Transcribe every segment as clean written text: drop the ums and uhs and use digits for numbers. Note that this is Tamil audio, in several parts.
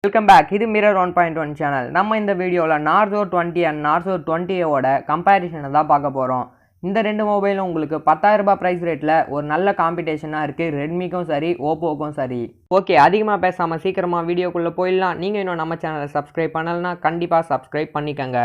Welcome back. This is Mirror 1.1 channel. நம்ம இந்த வீடியோல Narzo 20 and Narzo 20 ஓட கம்பேரிஷனை தான் பார்க்க போறோம். இந்த ரெண்டு மொபைலும் உங்களுக்கு 10000 ரூபாய் பிரைஸ் ரேட்ல ஒரு நல்ல காம்படிஷனா இருக்கு. Redmi-க்கும் சரி, Oppo-க்கும் சரி. ஓகே, அதிகமா பேசாம சீக்கிரமா வீடியோக்குள்ள போயிடலாம். நீங்க இன்னும் நம்ம சேனலை சப்ஸ்கிரைப் பண்ணலனா கண்டிப்பா சப்ஸ்கிரைப் பண்ணிக்கங்க.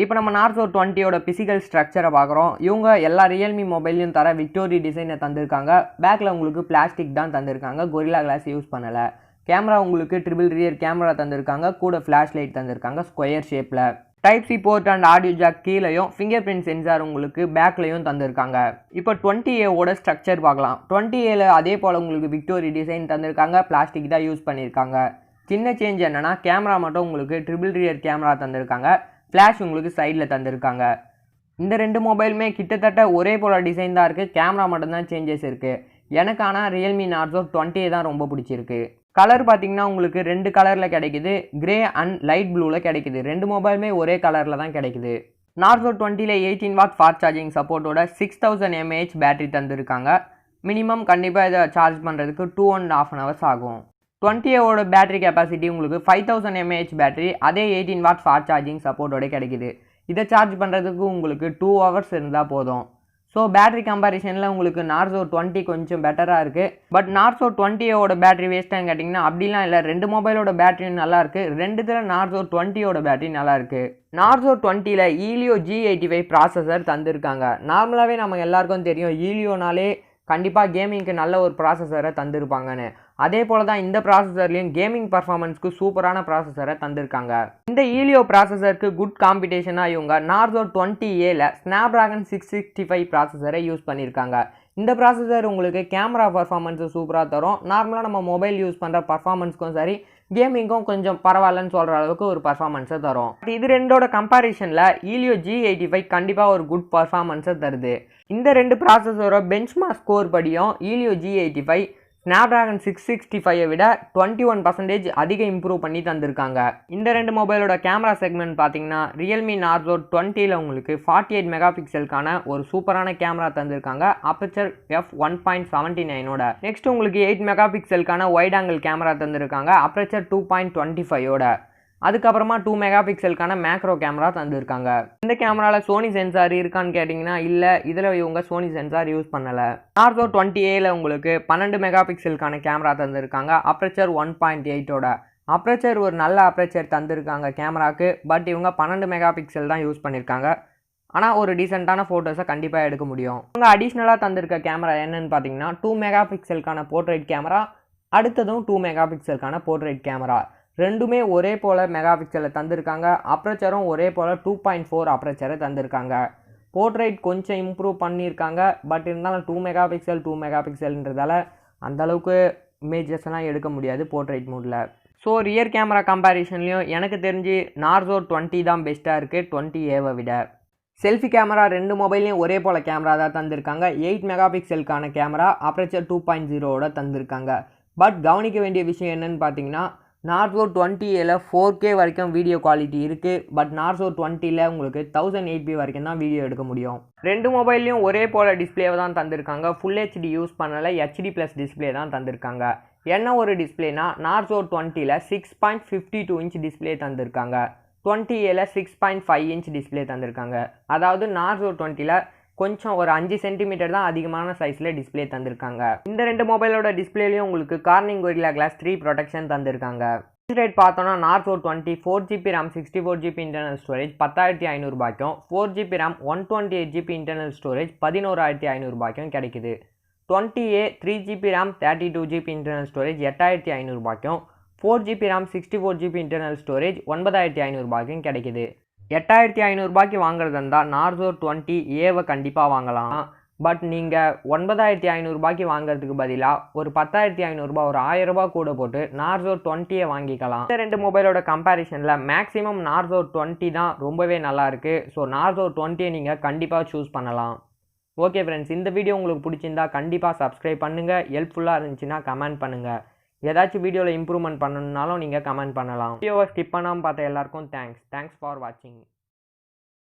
இப்போ நம்ம Narzo 20 ஓட பிசிக்கல் ஸ்ட்ரக்சரை பார்க்குறோம். இவங்க எல்லா Realme மொபைல்லையும் தர விக்டோரி டிசைனை தந்திருக்காங்க. பேக்கில் உங்களுக்கு பிளாஸ்டிக் தான் தந்திருக்காங்க, கொரில்லா கிளாஸ் யூஸ் பண்ணலை. கேமரா உங்களுக்கு ட்ரிபிள் ரியர் கேமரா தந்திருக்காங்க, கூட ஃப்ளாஷ் லைட் தந்திருக்காங்க ஸ்கொயர் ஷேப்பில். Type C port and audio jack கீழேயும் ஃபிங்கர் பிரிண்ட் சென்சார் உங்களுக்கு பேக்லையும் தந்திருக்காங்க. இப்போ 20A ஸ்ட்ரக்சர் பார்க்கலாம். 20A அதே போல் உங்களுக்கு விக்டோரி டிசைன் தந்திருக்காங்க, பிளாஸ்டிக் தான் யூஸ் பண்ணியிருக்காங்க. சின்ன சேஞ்ச் என்னன்னா கேமரா மட்டும் உங்களுக்கு ட்ரிபிள் ரியர் கேமரா தந்திருக்காங்க, ஃப்ளாஷ் உங்களுக்கு சைடில் தந்திருக்காங்க. இந்த ரெண்டு மொபைலுமே கிட்டத்தட்ட ஒரே போல் டிசைன் தான் இருக்குது, கேமரா மட்டும்தான் சேஞ்சஸ் இருக்குது. எனக்கு ஆனால் Realme Narzo 20 தான் ரொம்ப பிடிச்சிருக்கு. கலர் பார்த்தீங்கன்னா உங்களுக்கு ரெண்டு கலரில் கிடைக்குது, கிரே அண்ட் லைட் ப்ளூவில் கிடைக்குது. ரெண்டு மொபைலுமே ஒரே கலரில் தான் கிடைக்குது. Narzo 20 18 வாட் ஃபாஸ்ட் சார்ஜிங் சப்போர்ட்டோட 6000 mAh பேட்டரி தந்திருக்காங்க. மினிமம் கண்டிப்பாக இதை சார்ஜ் பண்ணுறதுக்கு 2.5 hours ஆகும். 20A பேட்டரி கெப்பாசிட்டி உங்களுக்கு 5000 mAh பேட்டரி, அதே 18 வாட் ஃபாஸ்ட் சார்ஜிங் சப்போர்ட்டோட கிடைக்குது. இதை சார்ஜ் பண்ணுறதுக்கு உங்களுக்கு 2 hours இருந்தால் போதும். ஸோ பேட்டரி கம்பேரிஷனில் உங்களுக்கு Narzo 20 கொஞ்சம் பெட்டராக இருக்குது. பட் Narzo 20 பேட்டரி வேஸ்ட்டான்னு கேட்டிங்கன்னா அப்படிலாம் இல்லை. ரெண்டு மொபைலோட பேட்டரியும் நல்லாயிருக்கு. ரெண்டுத்தில் Narzo 20 பேட்டரி நல்லாயிருக்கு. Narzo 20ல் Helio G85 ப்ராசஸர் தந்திருக்காங்க. நார்மலாகவே நம்ம எல்லாருக்கும் தெரியும் Helioனாலே கண்டிப்பாக கேமிங்க்கு நல்ல ஒரு ப்ராசஸரை தந்திருப்பாங்கன்னு. அதே போல் தான் இந்த ப்ராசஸர்லேயும் கேமிங் பர்ஃபார்மன்ஸ்க்கு சூப்பரான ப்ராசஸரை தந்திருக்காங்க. இந்த Helio ப்ராசஸருக்கு குட் காம்படிஷனாக இவங்க Narzo 20Aல Snapdragon 665 ப்ராசஸரை யூஸ் பண்ணியிருக்காங்க. இந்த ப்ராசஸர் உங்களுக்கு கேமரா பர்ஃபார்மன்ஸு சூப்பராக தரும். நார்மலாக நம்ம மொபைல் யூஸ் பண்ணுற பர்ஃபார்மன்ஸ்க்கும் சரி, கேமிங்க்கும் கொஞ்சம் பரவாயில்லன்னு சொல்கிற அளவுக்கு ஒரு பர்ஃபார்மன்ஸை தரும். இது ரெண்டோட கம்பேரிஷனில் Helio G85 கண்டிப்பாக ஒரு குட் பர்ஃபார்மன்ஸை தருது. இந்த ரெண்டு ப்ராசஸரோட பெஞ்ச்மார்க் ஸ்கோர் படியும் Helio G85 Snapdragon 665 விட 21% அதிக இம்ப்ரூவ் பண்ணி தந்திருக்காங்க. இந்த ரெண்டு மொபைலோட கேமரா செக்மெண்ட் பார்த்தீங்கன்னா Realme Narzo 20ல் உங்களுக்கு 48 மெகாபிக்சலுக்கான ஒரு சூப்பரான கேமரா தந்திருக்காங்க, அப்பச்சர் f1.79 நெக்ஸ்ட் உங்களுக்கு 8 மெகாபிக்சலுக்கான வைட் ஆங்கிள் கேமரா தந்திருக்காங்க, அப்பச்சர் 2.25 அதுக்கப்புறமா 2 மெகாபிக்சலுக்கான மேக்ரோ கேமரா தந்திருக்காங்க. இந்த கேமராவில் சோனி சென்சார் இருக்கான்னு கேட்டிங்கன்னா இல்லை, இதில் இவங்க சோனி சென்சார் யூஸ் பண்ணலை. Narzo 20Aல உங்களுக்கு 12 மெகாபிக்சலுக்கான கேமரா தந்திருக்காங்க, அப்பச்சர் 1.8 அப்பச்சர் ஒரு நல்ல அப்பச்சர் தந்திருக்காங்க கேமராக்கு. பட் இவங்க 12 மெகாபிக்சல் தான் யூஸ் பண்ணியிருக்காங்க. ஆனால் ஒரு டீசெண்டான ஃபோட்டோஸை கண்டிப்பாக எடுக்க முடியும். இவங்க அடிஷ்னலாக தந்திருக்க கேமரா என்னன்னு பார்த்தீங்கன்னா 2 மெகாபிக்சலுக்கான போர்ட்ரேட் கேமரா, அடுத்ததும் 2 மெகாபிக்சலுக்கான போர்ட்ரேட் கேமரா. ரெண்டுமே ஒரே போல் மெகாபிக்சலை தந்திருக்காங்க, அப்ரச்சரும் ஒரே போல் 2.4 அப்ரச்சரை தந்திருக்காங்க. போர்ட்ரேட் கொஞ்சம் இம்ப்ரூவ் பண்ணியிருக்காங்க, பட் இருந்தாலும் 2 மெகாபிக்சல்ன்றதால அந்தளவுக்கு இமேஜஸ்லாம் எடுக்க முடியாது போர்ட்ரேட் மோடில். ஸோ ரியர் கேமரா கம்பேரிஷன்லையும் எனக்கு தெரிஞ்சு Narzo 20 தான் பெஸ்ட்டாக இருக்குது 20Aவை விட. செல்ஃபி கேமரா ரெண்டு மொபைல்லையும் ஒரே போல் கேமரா தான் தந்திருக்காங்க. 8 மெகாபிக்சலுக்கான கேமரா, அப்பரச்சர் 2.0 தந்திருக்காங்க. பட் கவனிக்க வேண்டிய விஷயம் என்னன்னு பார்த்தீங்கன்னா Narzo 20Aல 4K வரைக்கும் வீடியோ குவாலிட்டி இருக்குது. பட் Narzo 20ல் உங்களுக்கு 1080p வரைக்கும் தான் வீடியோ எடுக்க முடியும். ரெண்டு மொபைல்லையும் ஒரே போல் டிஸ்பிளேவை தான் தந்திருக்காங்க, ஃபுல் HD யூஸ் பண்ணலை, HD+ டிஸ்பிளே தான் தந்திருக்காங்க. என்ன ஒரு டிஸ்பிளேனா Narzo 20ல் 6.52 இன்ச் டிஸ்பிளே தந்திருக்காங்க, 20Aல 6.5 இன்ச் டிஸ்பிளே தந்திருக்காங்க. அதாவது Narzo 20ல் கொஞ்சம் ஒரு 5 சென்டிமீட்டர் தான் அதிகமான சைஸில் டிஸ்பிளே தந்திருக்காங்க. இந்த ரெண்டு மொபைலோட டிஸ்பிளேலையும் உங்களுக்கு கார்னிங் கொரில்லா கிளாஸ் 3 ப்ரொடெக்ஷன் தந்திருக்காங்க. ரேட் பார்த்தோன்னா Narzo 20 4GB RAM 64GB internal storage 10500 ரூபாய்க்கும், 4GB RAM 128GB internal storage 11500 ரூபாய்க்கும் கிடைக்குது. 20A 3GB RAM 32GB internal storage 8500 ரூபாய்க்கும், 4GB RAM 64GB internal storage 9500 ரூபாய்க்கும் கிடைக்குது. 8500 ரூபாய்க்கு வாங்குறது இருந்தால் Narzo 20Aவை கண்டிப்பாக வாங்கலாம். பட் நீங்கள் 9500 ரூபாய்க்கு வாங்குறதுக்கு பதிலாக ஒரு 10500 ரூபாய், ஒரு 1000 ரூபாய் கூட போட்டு Narzo 20 வாங்கிக்கலாம். இந்த ரெண்டு மொபைலோட கம்பேரிஷனில் மேக்ஸிமம் Narzo 20 தான் ரொம்பவே நல்லாயிருக்கு. ஸோ Narzo 20 நீங்கள் கண்டிப்பாக சூஸ் பண்ணலாம். ஓகே ஃப்ரெண்ட்ஸ், இந்த வீடியோ உங்களுக்கு பிடிச்சிருந்தா கண்டிப்பாக சப்ஸ்கிரைப் பண்ணுங்கள். ஹெல்ப்ஃபுல்லாக இருந்துச்சுன்னா கமெண்ட் பண்ணுங்கள். ஏதாச்சும் வீடியோவில் இம்ப்ரூவ்மெண்ட் பண்ணணுன்னாலும் நீங்கள் கமெண்ட் பண்ணலாம். வீடியோவை ஸ்கிப் பண்ணாமல் பார்த்த எல்லாருக்கும் தேங்க்ஸ் ஃபார் வாட்சிங்.